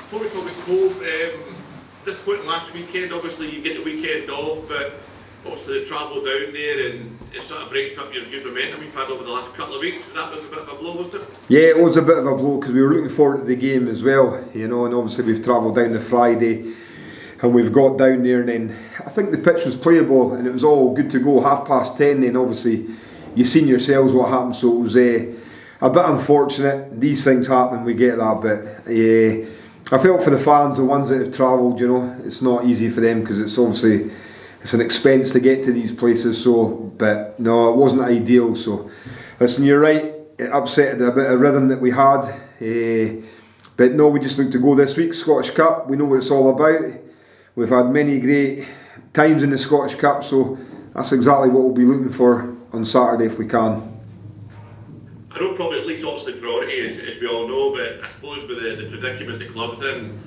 before we talk about Cove, disappointing last weekend. Obviously, you get the weekend off, but obviously the travel down there and it sort of breaks up your good momentum you've had over the last couple of weeks. That was a bit of a blow, wasn't it? Yeah, it was a bit of a blow because we were looking forward to the game as well, you know, and obviously we've travelled down the Friday and we've got down there, and then I think the pitch was playable and it was all good to go. 10:30, then obviously you've seen yourselves what happened, so it was a bit unfortunate. These things happen, we get that, but I felt for the fans, the ones that have travelled, you know, it's not easy for them because it's obviously it's an expense to get to these places. So, but no, it wasn't ideal. So, listen, you're right, it upset a bit of rhythm that we had, but no, we just look to go this week. Scottish Cup, we know what it's all about. We've had many great times in the Scottish Cup, so that's exactly what we'll be looking for on Saturday if we can. I know probably Leeds obviously priority, as we all know, but I suppose with the predicament the club's in,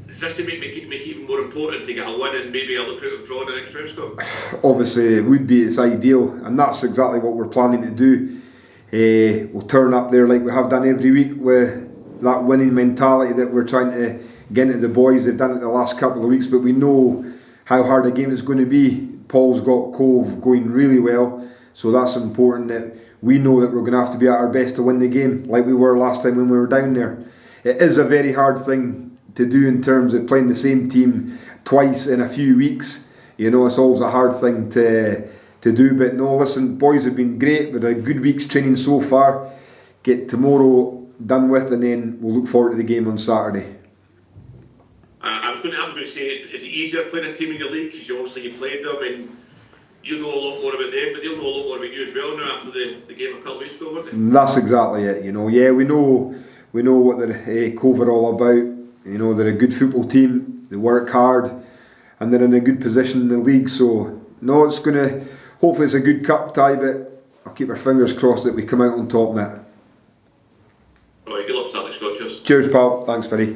does this make it even more important to get a win and maybe a lucrative draw in the next round, Scott? Obviously, it would be, it's ideal, and that's exactly what we're planning to do. We'll turn up there like we have done every week with that winning mentality that we're trying to get into the boys. They've done it the last couple of weeks, but we know how hard a game it's going to be. Paul's got Cove going really well, so that's important that we know that we're going to have to be at our best to win the game, like we were last time when we were down there. It is a very hard thing to do in terms of playing the same team twice in a few weeks. You know, it's always a hard thing to do, but no, listen, boys have been great. We've had a good week's training so far. Get tomorrow done with, and then we'll look forward to the game on Saturday. I was going to say, is it easier playing a team in your league because you played them and you know a lot more about them, but they'll know a lot more about you as well now after the game a couple of weeks ago, won't they? That's exactly it. You know, yeah, we know what they're Cove are all about. You know, they're a good football team. They work hard, and they're in a good position in the league. So no, it's gonna. Hopefully, it's a good cup tie, but I'll keep our fingers crossed that we come out on top in it. Right, good luck Saturday, Scott. Cheers. Cheers, pal. Thanks, buddy.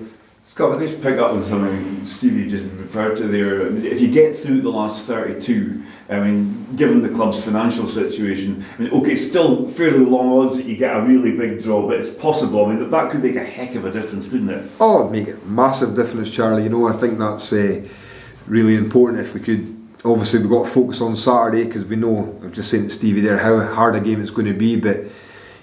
Scott, let's pick up on something Stevie just referred to there. If you get through the last 32, I mean, given the club's financial situation, I mean, okay, it's still fairly long odds that you get a really big draw, but it's possible. I mean, that could make a heck of a difference, couldn't it? Oh, it'd make a massive difference, Charlie. You know, I think that's really important if we could. Obviously, we've got to focus on Saturday because we know, I'm just saying to Stevie there, how hard a game it's going to be, but,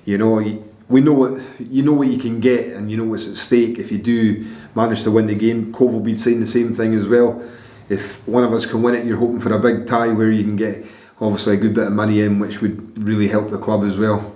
you know, we know what you can get, and you know what's at stake if you do manage to win the game. Cove will be saying the same thing as well. If one of us can win it, you're hoping for a big tie where you can get obviously a good bit of money in, which would really help the club as well.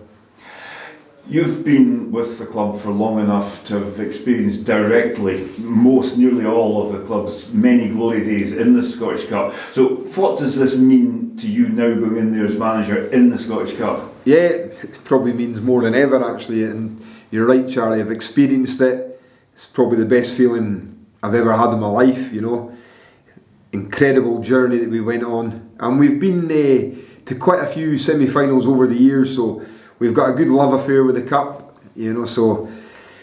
You've been with the club for long enough to have experienced directly nearly all of the club's many glory days in the Scottish Cup. So what does this mean to you now going in there as manager in the Scottish Cup? Yeah, it probably means more than ever actually, and you're right, Charlie, I've experienced it. It's probably the best feeling I've ever had in my life, you know. Incredible journey that we went on, and we've been to quite a few semi-finals over the years, so we've got a good love affair with the cup, you know, so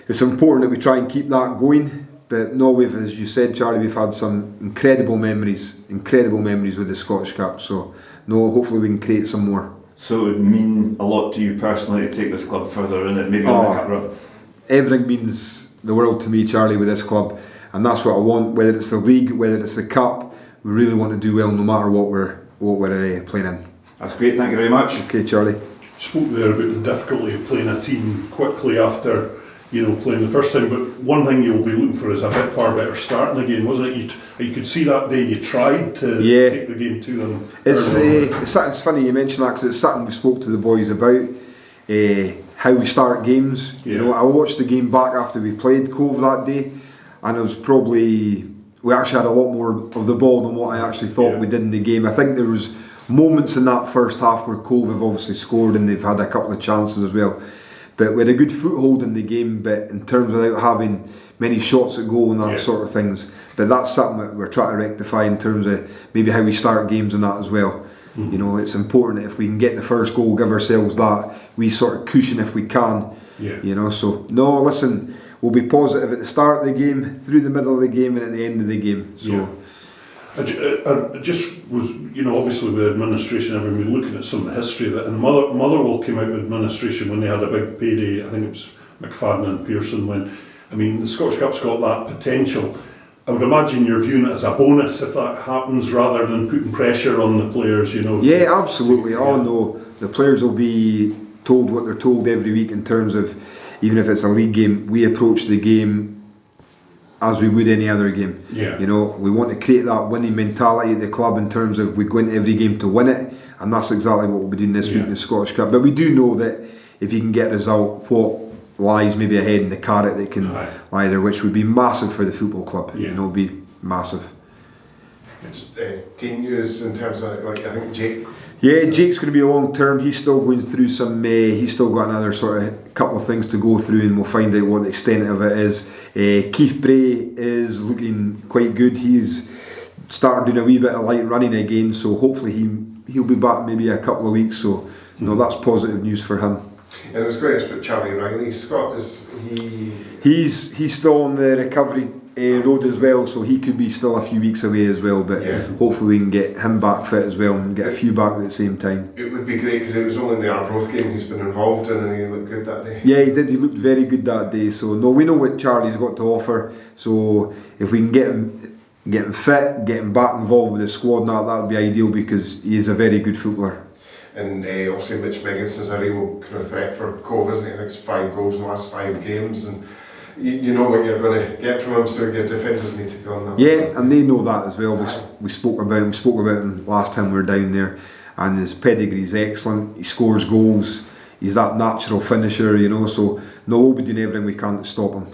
it's important that we try and keep that going. But no, as you said, Charlie, we've had some incredible memories with the Scottish Cup, so no, hopefully we can create some more. So it would mean a lot to you personally to take this club further in it, maybe on the cup run? Everything means the world to me, Charlie, with this club, and that's what I want, whether it's the league, whether it's the cup. We really want to do well no matter what we're playing in. That's great, thank you very much. Okay, Charlie. You spoke there about the difficulty of playing a team quickly after, you know, playing the first time, but one thing you'll be looking for is a bit far better start in the game, wasn't it? You could see that day you tried to take the game to them. It's funny you mention that because it's something we spoke to the boys about, how we start games. You know, I watched the game back after we played Cove that day, and it was we actually had a lot more of the ball than what I actually thought we did in the game. I think there was moments in that first half where Cove have obviously scored and they've had a couple of chances as well. But we had a good foothold in the game, but in terms of without having many shots at goal and that sort of things. But that's something that we're trying to rectify in terms of maybe how we start games and that as well. Mm-hmm. You know, it's important that if we can get the first goal, give ourselves that wee sort of cushion if we can. Yeah. You know, so no, listen, we'll be positive at the start of the game, through the middle of the game, and at the end of the game. So. I just was, you know, obviously with administration, I've been looking at some of the history of it, and Motherwell came out of administration when they had a big payday. I think it was McFadden and Pearson when, I mean, the Scottish Cup's got that potential. I would imagine you're viewing it as a bonus if that happens, rather than putting pressure on the players, you know. Yeah, absolutely. Oh no, the players will be told what they're told every week in terms of, even if it's a league game, we approach the game as we would any other game. Yeah. You know, we want to create that winning mentality at the club in terms of we go into every game to win it, and that's exactly what we'll be doing this week in the Scottish Cup. But we do know that if you can get a result, what lies maybe ahead in the carrot that can lie there, which would be massive for the football club. Yeah. You know, be massive. Just team news in terms of, like, I think Jake. Yeah, Jake's going to be a long term. He's still going through some. He's still got another sort of couple of things to go through, and we'll find out what the extent of it is. Keith Bray is looking quite good. He's started doing a wee bit of light running again, so hopefully he'll be back maybe a couple of weeks. So no, that's positive news for him. And it was great to put Charlie Riley. Scott, is he? He's still on the recovery road as well, so he could be still a few weeks away as well. But hopefully we can get him back fit as well and get a few back at the same time. It would be great because it was only the Arbroath game he's been involved in, and he looked good that day. Yeah, he did. He looked very good that day. So no, we know what Charlie's got to offer. So if we can get him fit, get him back involved with the squad, that would be ideal because he is a very good footballer. And obviously Mitch Megginson's a real kind of threat for Cove, isn't he? I think it's 5 goals in the last 5 games, and you know what you're going to get from him, so your defenders need to go on that. Yeah, and they know that as well. We spoke about him last time we were down there, and his pedigree is excellent. He scores goals. He's that natural finisher, you know. So no, we'll be doing everything we can to stop him.